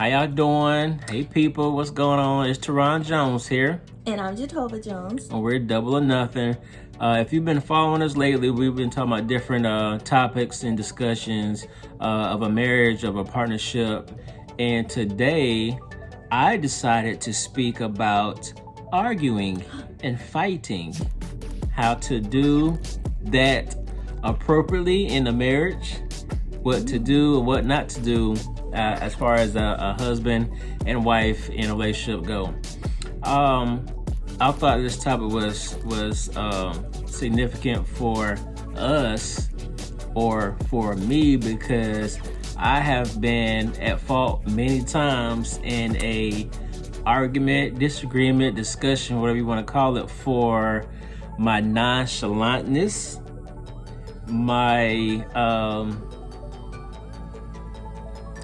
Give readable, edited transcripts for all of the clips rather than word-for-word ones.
How y'all doing? Hey people, what's going on? It's Teron Jones here. And I'm Jatova Jones. And we're Double or Nothing. If you've been following us lately, we've been talking about different topics and discussions of a marriage, of a partnership. And today, I decided to speak about arguing and fighting. How to do that appropriately in a marriage, what to do and what not to do as far as a husband and wife in a relationship go. I thought this topic was significant for us or for me because I have been at fault many times in a argument, disagreement, discussion, whatever you want to call it, for my nonchalantness, my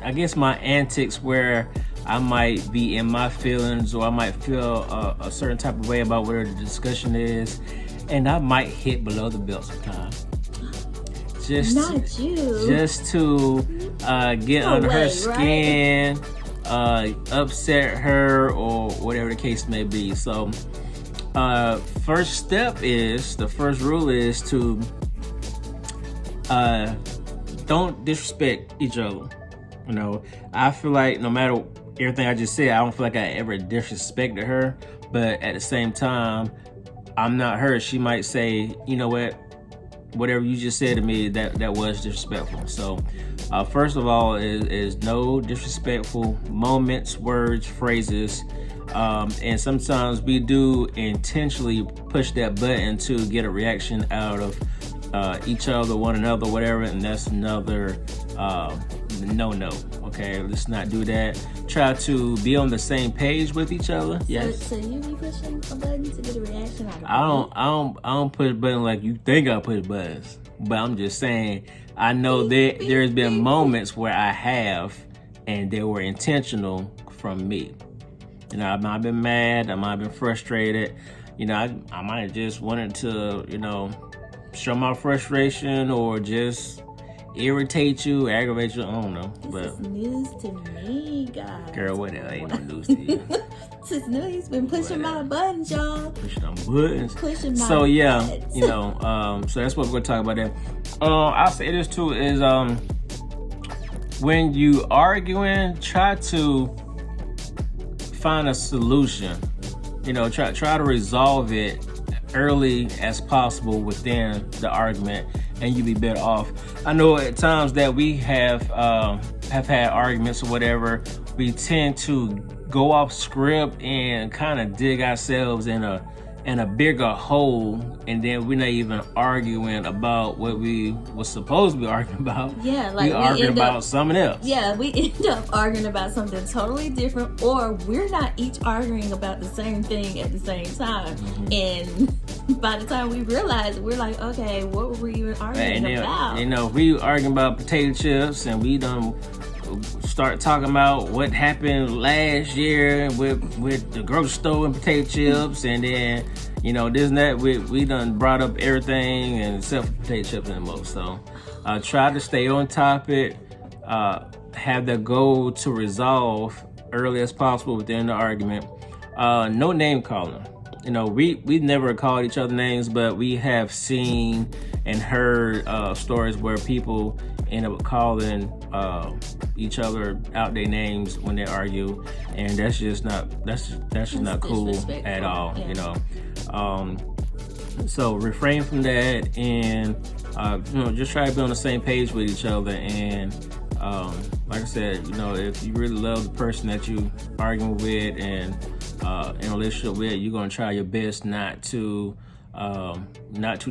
I guess my antics where I might be in my feelings or I might feel a certain type of way about whatever the discussion is, and I might hit below the belt sometimes. Not you. Just to get under her skin, right? Upset her or whatever the case may be. So the first rule is to don't disrespect each other. You know, I feel like no matter everything I just said, I don't feel like I ever disrespected her, but at the same time, I'm not her. She might say, you know what, whatever you just said to me, that was disrespectful. So first of all is no disrespectful moments, words, phrases. And sometimes we do intentionally push that button to get a reaction out of each other, one another, whatever, and that's another no. Okay, let's not do that. Try to be on the same page with each other. Yes. So you be pushing a button to get a reaction out of I don't push buttons like you think I push buttons, but I'm just saying I know that there's been moments where I have, and they were intentional from me. You know, I might have been mad, I might have been frustrated. You know, I might have just wanted to, you know, show my frustration or just irritate you, aggravate you. I don't know. This is news to me, guys. Girl, whatever. Ain't no news to you. This is news. He's been pushing my buttons, y'all. Pushing them buttons. Pushing my So yeah, buttons. you know. So that's what we're gonna talk about there. I'll say this too is when you arguing, try to find a solution. You know, try to resolve it early as possible within the argument, and you'll be better off. I know at times that we have had arguments or whatever, we tend to go off script and kind of dig ourselves in a bigger hole, and then we're not even arguing about what we were supposed to be arguing about. Yeah, like we arguing about something else. Yeah, we end up arguing about something totally different, or we're not each arguing about the same thing at the same time. Mm-hmm. And by the time we realize it, we're like, okay, what were we even arguing about? You know, we arguing about potato chips, and we done start talking about what happened last year with the grocery store and potato chips, and then, you know, this and that. We done brought up everything and except for potato chips and most. So try to stay on topic, have the goal to resolve early as possible within the argument. No name calling. You know, we never called each other names, but we have seen and heard stories where people end up calling each other out their names when they argue, and that's just not cool at all. Yeah. You know, so refrain from that, and you know, just try to be on the same page with each other. And like I said, you know, if you really love the person that you arguing with and in a relationship with, you're gonna try your best not to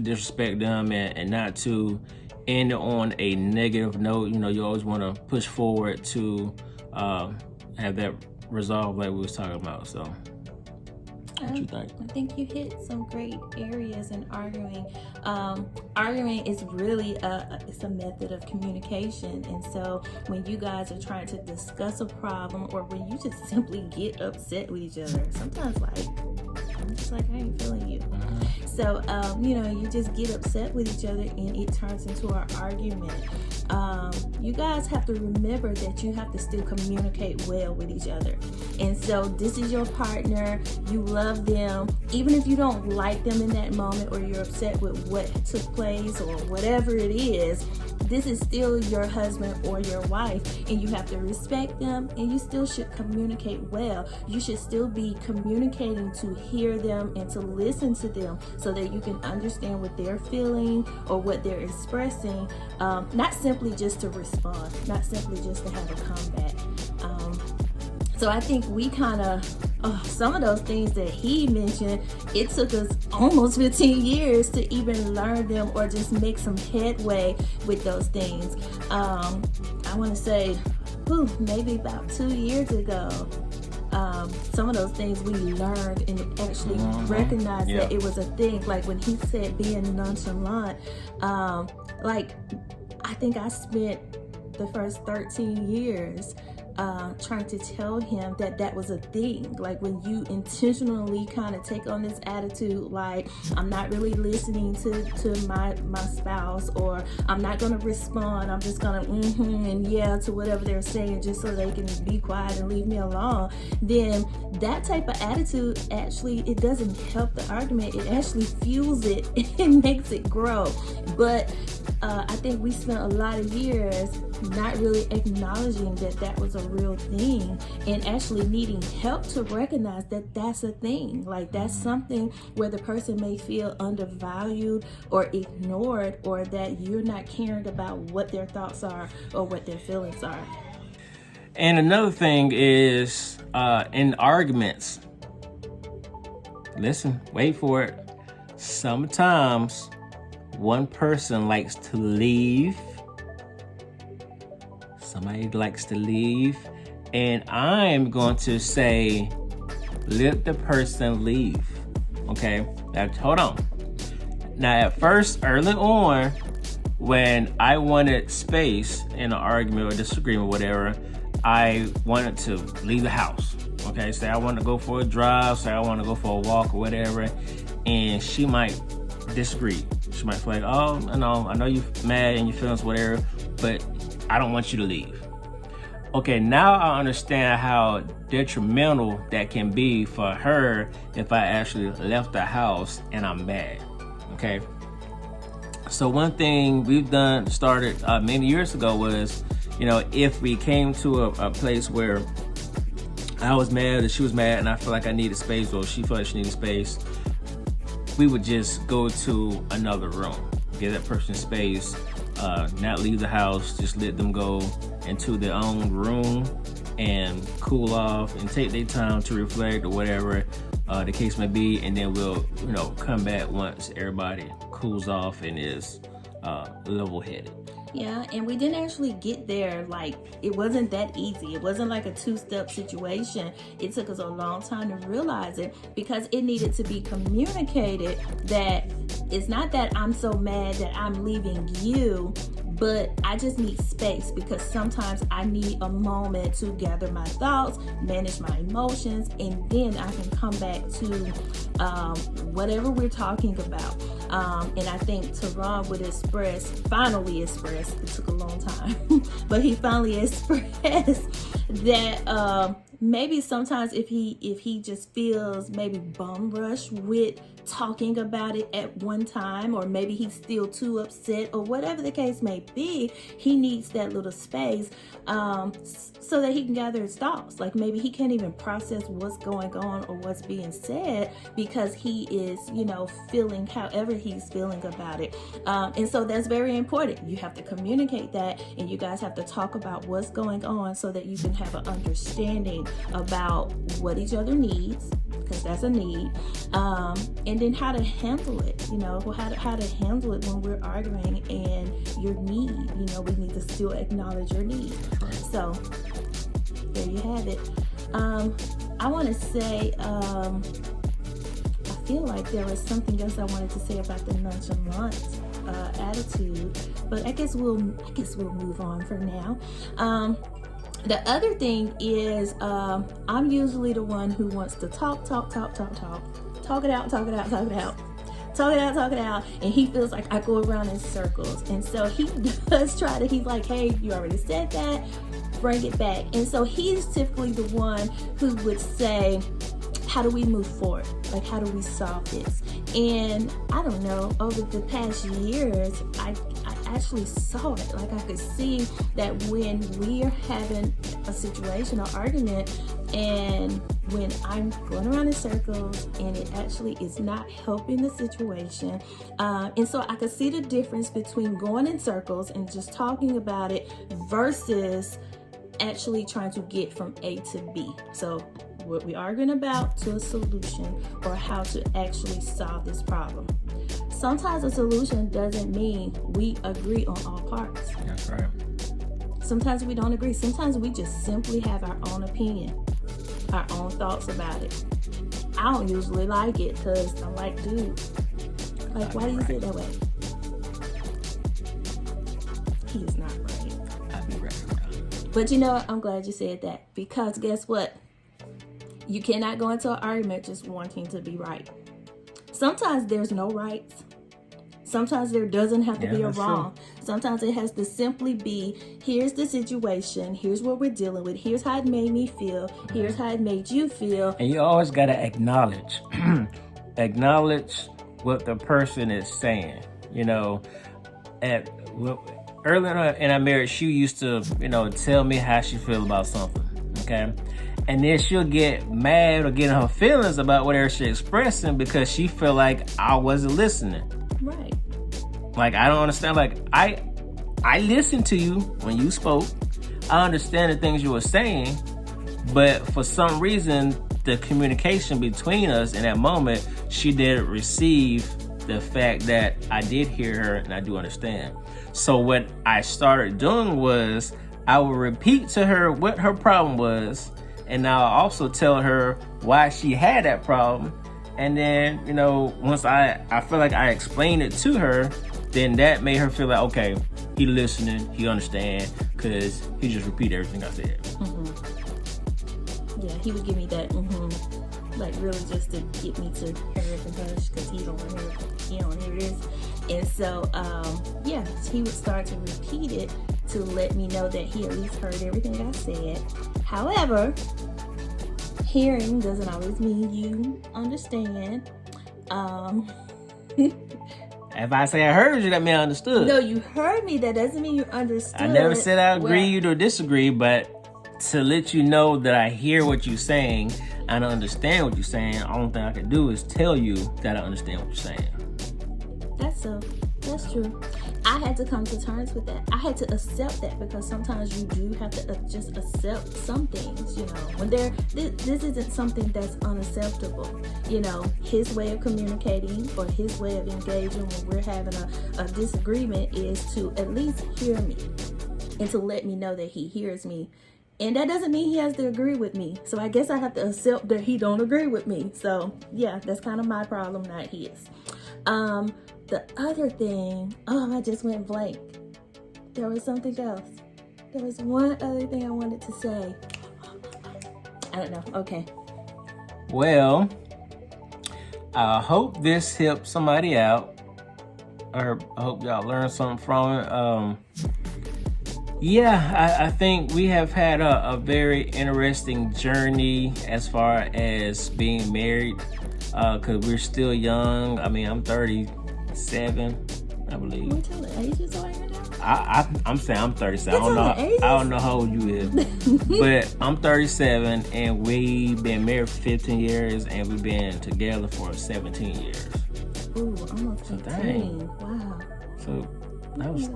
disrespect them and not to end on a negative note. You know, you always want to push forward to have that resolve like we was talking about. So what you think? I think you hit some great areas in arguing. Arguing is really it's a method of communication, and so when you guys are trying to discuss a problem, or when you just simply get upset with each other, sometimes like I'm just like, I ain't feeling you. So you know, you just get upset with each other and it turns into an argument. you guys have to remember that you have to still communicate well with each other. And so this is your partner, you love them, even if you don't like them in that moment or you're upset with what took place or whatever it is, this is still your husband or your wife, and you have to respect them, and you still should communicate well. You should still be communicating to hear them and to listen to them so that you can understand what they're feeling or what they're expressing, not simply just to respond, not simply just to have a comeback. So I think we kind of, some of those things that he mentioned, it took us almost 15 years to even learn them or just make some headway with those things. I want to say, maybe about 2 years ago, some of those things we learned and actually recognized that it was a thing. Like when he said being nonchalant, like I think I spent the first 13 years trying to tell him that that was a thing. Like when you intentionally kind of take on this attitude, like I'm not really listening to my spouse, or I'm not going to respond, I'm just going to and yeah to whatever they're saying just so they can be quiet and leave me alone, then that type of attitude actually, it doesn't help the argument, it actually fuels it and makes it grow. But I think we spent a lot of years not really acknowledging that that was a real thing, and actually needing help to recognize that that's a thing. Like that's something where the person may feel undervalued or ignored, or that you're not caring about what their thoughts are or what their feelings are. And another thing is in arguments, listen, wait for it. Sometimes one person likes to leave. Somebody likes to leave. And I'm going to say, let the person leave. Okay? Now, hold on. Now, at first, early on, when I wanted space in an argument or disagreement or whatever, I wanted to leave the house. Okay? Say I want to go for a drive, say I want to go for a walk or whatever. And she might disagree. She might feel like, oh, no, I know you're mad and your feelings, whatever, but I don't want you to leave. Okay, now I understand how detrimental that can be for her if I actually left the house and I'm mad. Okay. So one thing we've started many years ago was, if we came to a place where I was mad or she was mad and I feel like I needed space or she felt like she needed space, we would just go to another room, give that person space, not leave the house, just let them go into their own room and cool off and take their time to reflect or whatever the case may be, and then we'll come back once everybody cools off and is level-headed. Yeah, and we didn't actually get there. Like, it wasn't that easy. It wasn't like a two-step situation. It took us a long time to realize it, because it needed to be communicated that it's not that I'm so mad that I'm leaving you, but I just need space, because sometimes I need a moment to gather my thoughts, manage my emotions, and then I can come back to whatever we're talking about. And I think Teron would finally express, it took a long time, but he finally expressed that maybe sometimes if he just feels maybe bum rush with talking about it at one time, or maybe he's still too upset, or whatever the case may be, he needs that little space so that he can gather his thoughts. Like maybe he can't even process what's going on or what's being said, because he is feeling however he's feeling about it. And so that's very important. You have to communicate that, and you guys have to talk about what's going on so that you can have an understanding about what each other needs, because that's a need, and then how to handle it, how to handle it when we're arguing, and your need, we need to still acknowledge your need. So there you have it. I want to say, I feel like there was something else I wanted to say about the nonchalant attitude, but I guess we'll move on for now. The other thing is, I'm usually the one who wants to talk it out. talk it out, and he feels like I go around in circles. And so he does try to, he's like, hey, you already said that, bring it back. And so he's typically the one who would say, how do we move forward? Like, how do we solve this? And I don't know, over the past years, I actually saw it. Like, I could see that when we're having a situation or argument, and when I'm going around in circles and it actually is not helping the situation. And so I could see the difference between going in circles and just talking about it versus actually trying to get from A to B. So what we're arguing about to a solution, or how to actually solve this problem. Sometimes a solution doesn't mean we agree on all parts. That's right. Sometimes we don't agree. Sometimes we just simply have our own opinion, our own thoughts about it. I don't usually like it because I'm like, dude, like, why do you feel that way? He is not right. I'll be right. But you know what? I'm glad you said that, because guess what? You cannot go into an argument just wanting to be right. Sometimes there's no rights. Sometimes there doesn't have to be a wrong. True. Sometimes it has to simply be, here's the situation, here's what we're dealing with, here's how it made me feel, here's how it made you feel. And you always got to acknowledge what the person is saying. You know, earlier in our marriage, she used to, tell me how she feel about something, okay? And then she'll get mad or get in her feelings about whatever she's expressing because she feel like I wasn't listening. Right. Like, I don't understand. Like, I listened to you when you spoke. I understand the things you were saying, but for some reason, the communication between us in that moment, she didn't receive the fact that I did hear her and I do understand. So what I started doing was I would repeat to her what her problem was, and I'll also tell her why she had that problem. And then, once I feel like I explained it to her, then that made her feel like, okay, he listening, he understand, because he just repeated everything I said. Mm-hmm. Yeah, he would give me that, like, really just to get me to hurry up and hush, because he don't hear this. And so, he would start to repeat it to let me know that he at least heard everything I said. However, hearing doesn't always mean you understand. If I say I heard you, that means I understood. No, you heard me. That doesn't mean you understood. I never said I agreed or disagree, but to let you know that I hear what you're saying and I understand what you're saying, the only thing I can do is tell you that I understand what you're saying. That's true. I had to come to terms with that. I had to accept that, because sometimes you do have to just accept some things, when this isn't something that's unacceptable. His way of communicating or his way of engaging when we're having a disagreement is to at least hear me and to let me know that he hears me. And that doesn't mean he has to agree with me. So I guess I have to accept that he don't agree with me. So yeah, that's kind of my problem, not his. The other thing, I just went blank. There was something else. There was one other thing I wanted to say. I don't know. Okay. Well, I hope this helped somebody out. Or I hope y'all learned something from it. I think we have had a very interesting journey as far as being married. Because we're still young. I mean, I'm 37, I believe. Don't tell the ages right now. I'm saying I'm 37. I don't know how old you is. But I'm 37, and we've been married for 15 years, and we've been together for 17 years. Ooh, almost 15. Wow. So that was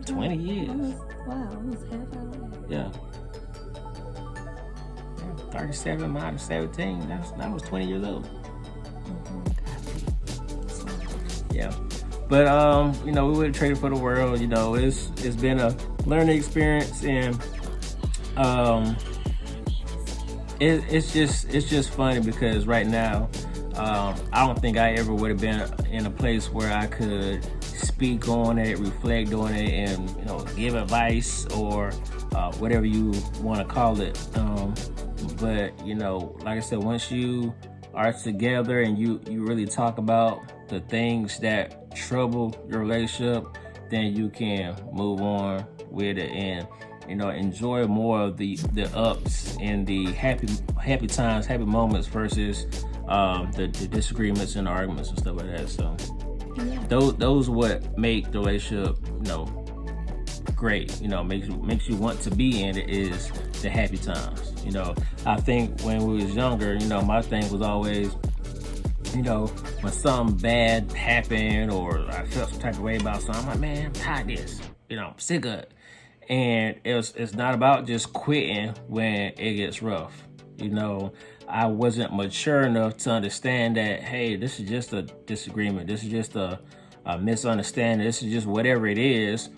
20 years. Almost half our life. Yeah. 37 minus 17, that was 20 years old. Yeah, but we would have traded for the world. It's been a learning experience, and it's just funny because right now I don't think I ever would have been in a place where I could speak on it, reflect on it, and give advice or whatever you want to call it. But like I said, once you are together and you really talk about the things that trouble your relationship, then you can move on with it and, you know, enjoy more of the ups and the happy times, happy moments versus the disagreements and arguments and stuff like that. So Yeah. those what make the relationship, you know, great. You know, makes you want to be in it is the happy times. You know, I think when we was younger, you know, my thing was always, you know, when something bad happened or I felt some type of way about something, I'm like, man, I'm tired of this. You know, I'm sick of it. And it's not about just quitting when it gets rough. You know, I wasn't mature enough to understand that, hey, this is just a disagreement. This is just a misunderstanding. This is just whatever it is.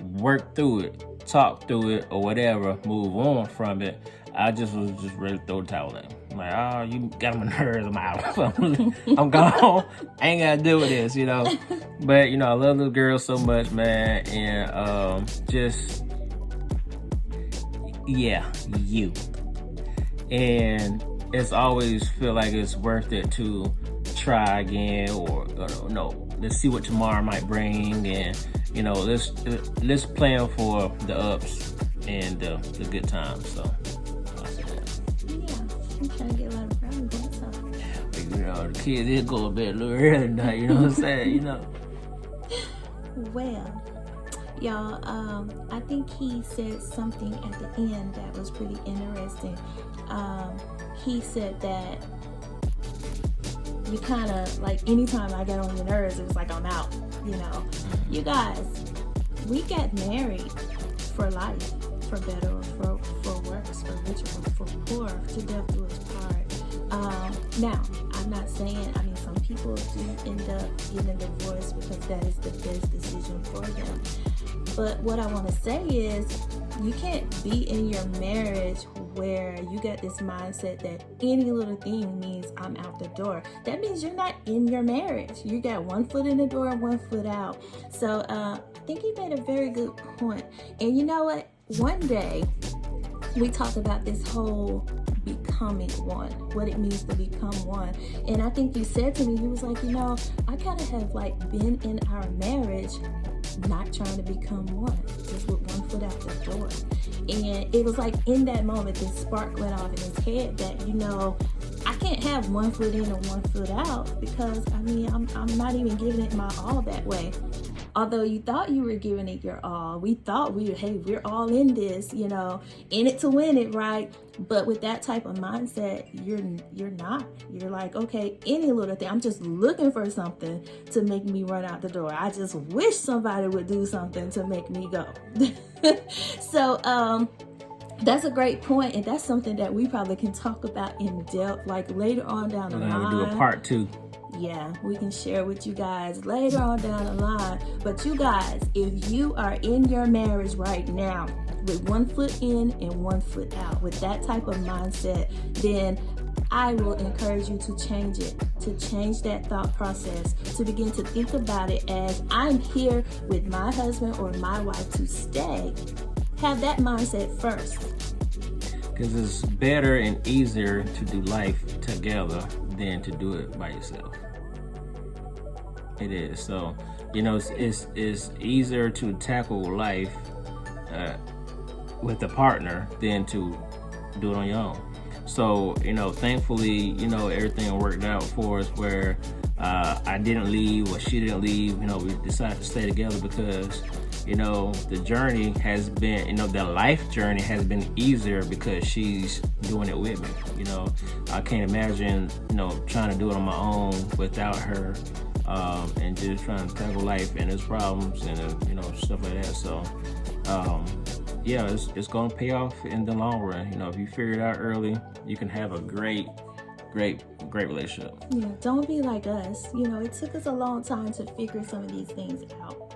Work through it, talk through it, or whatever. Move on from it. I was just ready to throw the towel in. I'm like, oh, you got on my nerves. I'm out. I'm gone. I ain't got to deal with this, you know. But, you know, I love little girls so much, man. And just, yeah, you. And it's always feel like it's worth it to try again or no, let's see what tomorrow might bring. And, you know, let's plan for the ups and the good times. So I'll say that. Yeah, I'm trying to get a lot of brownie points off. You know, the kids did go to bed a little early tonight, you know what I'm saying? You know. Well, y'all, I think he said something at the end that was pretty interesting. He said that you kind of, like, anytime I get on your nerves, it was like I'm out, you know. You guys, we get married for life, for better or for worse, for richer or for poor, to death do us part. Now, I'm not saying, I mean, some people do end up getting a divorce because that is the best decision for them. But what I want to say is, you can't be in your marriage where you get this mindset that any little thing means I'm out the door. That means you're not in your marriage. You got one foot in the door and one foot out. So I think he made a very good point. And you know what? One day we talked about this whole becoming one, what it means to become one. And I think you said to me, you was like, you know, I kind of have like been in our marriage not trying to become one, just with one foot out the door. And it was like in that moment, this spark went off in his head that, you know, I can't have one foot in and one foot out because, I mean, I'm not even giving it my all that way. Although you thought you were giving it your all, we thought we're all in this, you know, in it to win it, right? But with that type of mindset, you're not. You're like, okay, any little thing, I'm just looking for something to make me run out the door. I just wish somebody would do something to make me go. So that's a great point, and that's something that we probably can talk about in depth, like later on down the line. We'll do a part 2. Yeah, we can share with you guys later on down the line. But you guys, if you are in your marriage right now with one foot in and one foot out, with that type of mindset, then I will encourage you to change it, to change that thought process, to begin to think about it as I'm here with my husband or my wife to stay. Have that mindset first. Because it's better and easier to do life together than to do it by yourself. It is. So, you know, it's easier to tackle life with a partner than to do it on your own. So, you know, thankfully, you know, everything worked out for us where I didn't leave or she didn't leave. You know, we decided to stay together because, you know, the journey has been, you know, the life journey has been easier because she's doing it with me. You know, I can't imagine, you know, trying to do it on my own without her, and just trying to tackle life and its problems and, you know, stuff like that. So, yeah, it's going to pay off in the long run. You know, if you figure it out early, you can have a great relationship. Yeah, don't be like us. You know, it took us a long time to figure some of these things out.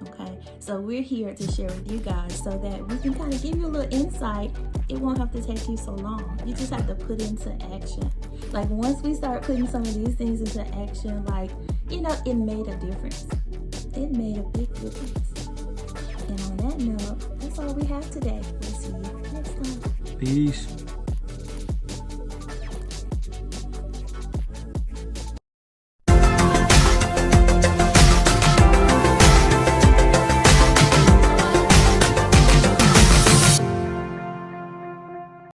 Okay, so we're here to share with you guys so that we can kind of give you a little insight. It won't have to take you so long. You just have to put into action. Like once we start putting some of these things into action, like, you know, it made a difference. It made a big difference. And on that note, that's all we have today. We'll see you next time. Peace.